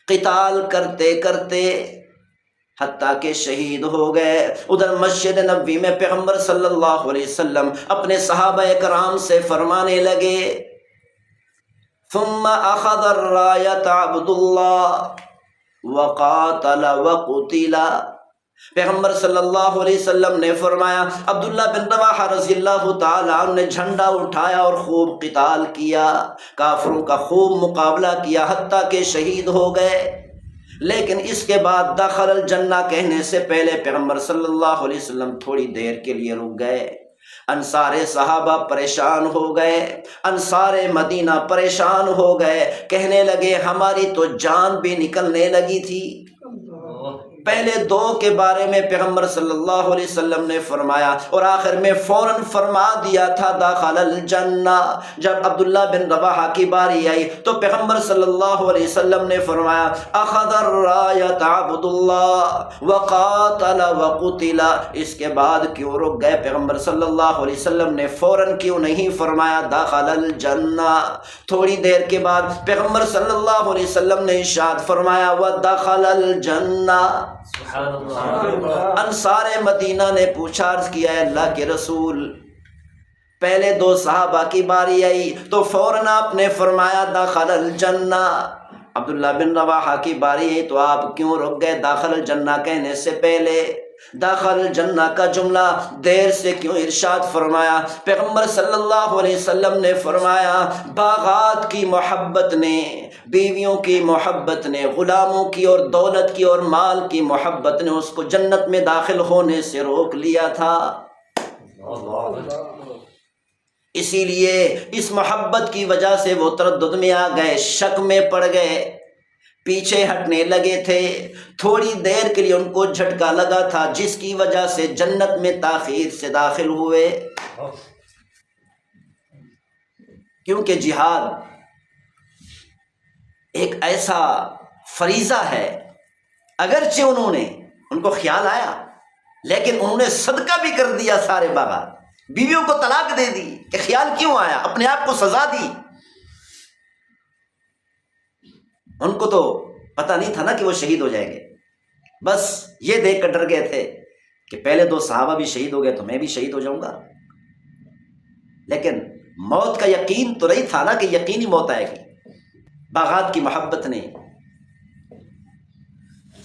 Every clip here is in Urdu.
قتال کرتے کرتے حتیٰ کہ شہید ہو گئے۔ ادھر مسجد نبوی میں پیغمبر صلی اللہ علیہ وسلم اپنے صحابہ کرام سے فرمانے لگے، ثم اخذ الرایۃ عبد اللہ وقاتل وقتل۔ پیغمبر صلی اللہ علیہ وسلم نے فرمایا، عبداللہ بن رواحہ رضی اللہ تعالیٰ عنہ نے جھنڈا اٹھایا اور خوب قتال کیا، کافروں کا خوب مقابلہ کیا حتیٰ کہ شہید ہو گئے۔ لیکن اس کے بعد دخل الجنہ کہنے سے پہلے پیغمبر صلی اللہ علیہ وسلم تھوڑی دیر کے لیے رک گئے۔ انصار صحابہ پریشان ہو گئے، انصار مدینہ پریشان ہو گئے، کہنے لگے ہماری تو جان بھی نکلنے لگی تھی۔ پہلے دو کے بارے میں پیغمبر صلی اللہ علیہ وسلم نے فرمایا اور آخر میں فوراً فرما دیا تھا دخل الجنہ۔ جب عبداللہ بن رواحہ کی باری آئی تو پیغمبر صلی اللہ علیہ وسلم نے فرمایا، اخذ الرایۃ عبد اللہ وقاتل وقتل۔ اس کے بعد کیوں رک گئے؟ پیغمبر صلی اللہ علیہ وسلم نے فوراً کیوں نہیں فرمایا دخل الجنہ؟ تھوڑی دیر کے بعد پیغمبر صلی اللہ علیہ وسلم نے ارشاد فرمایا ودخل الجنہ۔ انصار مدینہ نے پوچھا، عرض کیا ہے اللہ کے رسول، پہلے دو صحابہ کی باری آئی تو فوراً آپ نے فرمایا داخل الجنہ، عبداللہ بن رواحہ کی باری آئی تو آپ کیوں رک گئے داخل الجنہ کہنے سے پہلے؟ داخل الجنہ کا جملہ دیر سے کیوں ارشاد فرمایا؟ پیغمبر صلی اللہ علیہ وسلم نے فرمایا باغات کی محبت نے، بیویوں کی محبت نے، غلاموں کی اور دولت کی اور مال کی محبت نے اس کو جنت میں داخل ہونے سے روک لیا تھا۔ اسی لیے اس محبت کی وجہ سے وہ تردد میں آ گئے، شک میں پڑ گئے، پیچھے ہٹنے لگے تھے۔ تھوڑی دیر کے لیے ان کو جھٹکا لگا تھا جس کی وجہ سے جنت میں تاخیر سے داخل ہوئے، کیونکہ جہاد ایک ایسا فریضہ ہے، اگرچہ ان کو خیال آیا لیکن انہوں نے صدقہ بھی کر دیا سارے باغات، بیویوں کو طلاق دے دی کہ خیال کیوں آیا، اپنے آپ کو سزا دی۔ ان کو تو پتہ نہیں تھا نا کہ وہ شہید ہو جائیں گے، بس یہ دیکھ کر ڈر گئے تھے کہ پہلے دو صحابہ بھی شہید ہو گئے تو میں بھی شہید ہو جاؤں گا، لیکن موت کا یقین تو نہیں تھا نا کہ یقینی موت آئے گی۔ باغات کی محبت نے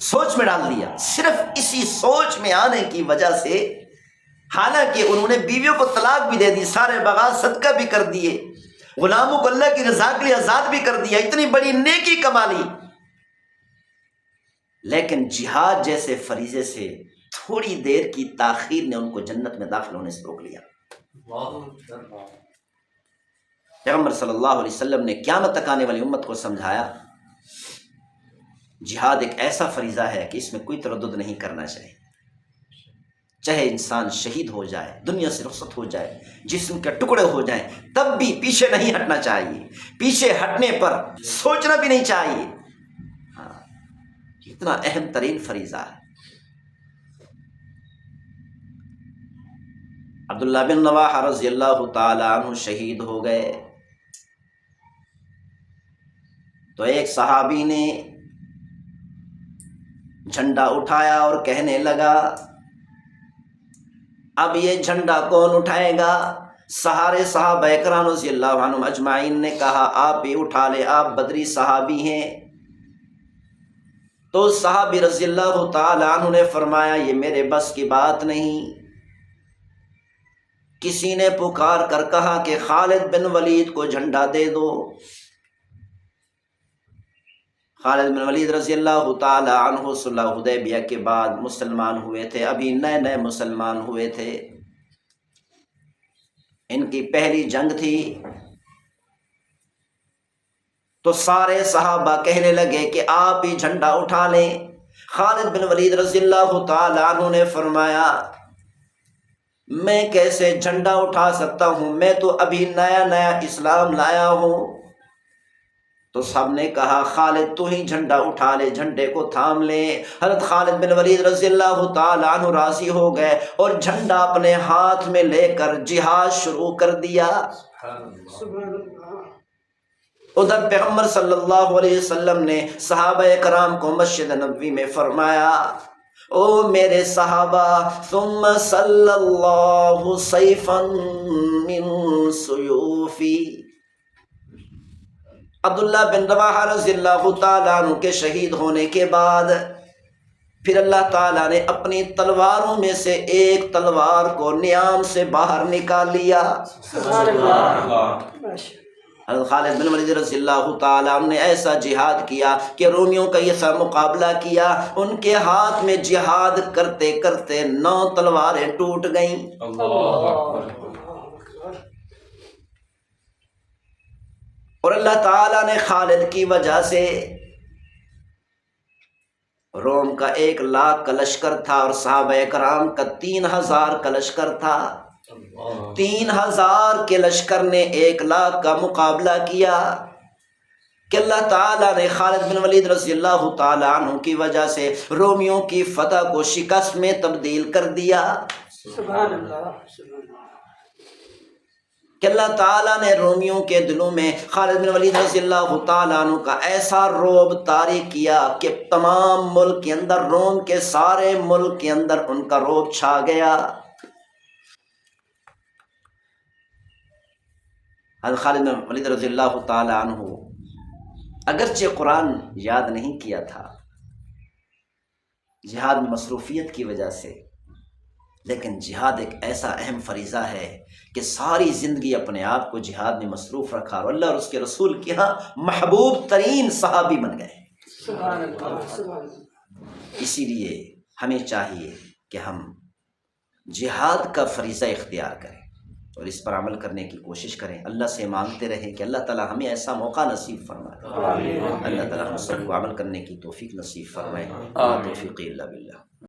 سوچ میں ڈال دیا، صرف اسی سوچ میں آنے کی وجہ سے، حالانکہ انہوں نے بیویوں کو طلاق بھی دے دی، سارے باغات صدقہ بھی کر دیے، غلاموں کو اللہ کی رضا کے لیے آزاد بھی کر دیا، اتنی بڑی نیکی کما لی، لیکن جہاد جیسے فریضے سے تھوڑی دیر کی تاخیر نے ان کو جنت میں داخل ہونے سے روک لیا۔ پیغمبر صلی اللہ علیہ وسلم نے قیامت تک آنے والی امت کو سمجھایا جہاد ایک ایسا فریضہ ہے کہ اس میں کوئی تردد نہیں کرنا چاہیے، چاہے انسان شہید ہو جائے، دنیا سے رخصت ہو جائے، جسم کے ٹکڑے ہو جائیں، تب بھی پیچھے نہیں ہٹنا چاہیے، پیچھے ہٹنے پر سوچنا بھی نہیں چاہیے۔ ہاں، اتنا اہم ترین فریضہ ہے۔ عبداللہ بن رواحہ رضی اللہ تعالی عنہ شہید ہو گئے تو ایک صحابی نے جھنڈا اٹھایا اور کہنے لگا اب یہ جھنڈا کون اٹھائے گا؟ سارے صحابہ اکرام رضی اللہ عنہم اجمعین نے کہا آپ ہی اٹھا لے، آپ بدری صحابی ہیں۔ تو صحابی رضی اللہ تعالی عنہ نے فرمایا یہ میرے بس کی بات نہیں۔ کسی نے پکار کر کہا کہ خالد بن ولید کو جھنڈا دے دو۔ خالد بن ولید رضی اللہ تعالی عنہ صلح حدیبیہ کے بعد مسلمان ہوئے تھے، ابھی نئے نئے مسلمان ہوئے تھے، ان کی پہلی جنگ تھی۔ تو سارے صحابہ کہنے لگے کہ آپ ہی جھنڈا اٹھا لیں۔ خالد بن ولید رضی اللہ تعالی عنہ نے فرمایا میں کیسے جھنڈا اٹھا سکتا ہوں، میں تو ابھی نیا نیا اسلام لایا ہوں۔ تو سب نے کہا خالد تو ہی جھنڈا اٹھا لے، جھنڈے کو تھام لے۔ حضرت خالد بن ولید رضی اللہ تعالی عنہ راضی ہو گئے اور جھنڈا اپنے ہاتھ میں لے کر جہاد شروع کر دیا۔ ادھر پیغمبر صلی اللہ علیہ وسلم نے صحابہ کرام کو مسجد نبوی میں فرمایا او میرے صحابہ ثم صلی اللہ سیفا من سیوفی، عبداللہ بن رواحہ رضی اللہ تعالیٰ عنہ کے شہید ہونے کے بعد پھر اللہ تعالیٰ نے اپنی تلواروں میں سے ایک تلوار کو نیام سے باہر نکال لیا۔ سبحان اللہ۔ حضرت خالد بن ولید رضی اللہ تعالیٰ عنہ نے ایسا جہاد کیا کہ رومیوں کا یہ سا مقابلہ کیا، ان کے ہاتھ میں جہاد کرتے کرتے 9 تلواریں ٹوٹ گئیں۔ اور اللہ تعالیٰ نے خالد کی وجہ سے، روم کا 1 لاکھ کا لشکر تھا اور صحابہ کرام کا 3000 کا لشکر تھا، 3000 کے لشکر نے 1 لاکھ کا مقابلہ کیا کہ اللہ تعالیٰ نے خالد بن ولید رضی اللہ تعالیٰ عنہ کی وجہ سے رومیوں کی فتح کو شکست میں تبدیل کر دیا۔ سبحان اللہ۔ کہ اللہ تعالیٰ نے رومیوں کے دلوں میں خالد بن ولید رضی اللہ تعالیٰ عنہ کا ایسا رعب طاری کیا کہ تمام ملک کے اندر، روم کے سارے ملک کے اندر ان کا رعب چھا گیا۔ حضرت خالد بن ولید رضی اللہ تعالیٰ عنہ اگرچہ قرآن یاد نہیں کیا تھا جہاد میں مصروفیت کی وجہ سے، لیکن جہاد ایک ایسا اہم فریضہ ہے کہ ساری زندگی اپنے آپ کو جہاد میں مصروف رکھا اور اللہ اور اس کے رسول کے ہاں محبوب ترین صحابی بن گئے۔ سبحان اللہ۔ سبحان اللہ۔ اسی لیے ہمیں چاہیے کہ ہم جہاد کا فریضہ اختیار کریں اور اس پر عمل کرنے کی کوشش کریں۔ اللہ سے مانگتے رہیں کہ اللہ تعالیٰ ہمیں ایسا موقع نصیب فرمائے، اللہ تعالیٰ ہم سب کو عمل کرنے کی توفیق نصیب فرمائے۔ توفیق الا باللہ۔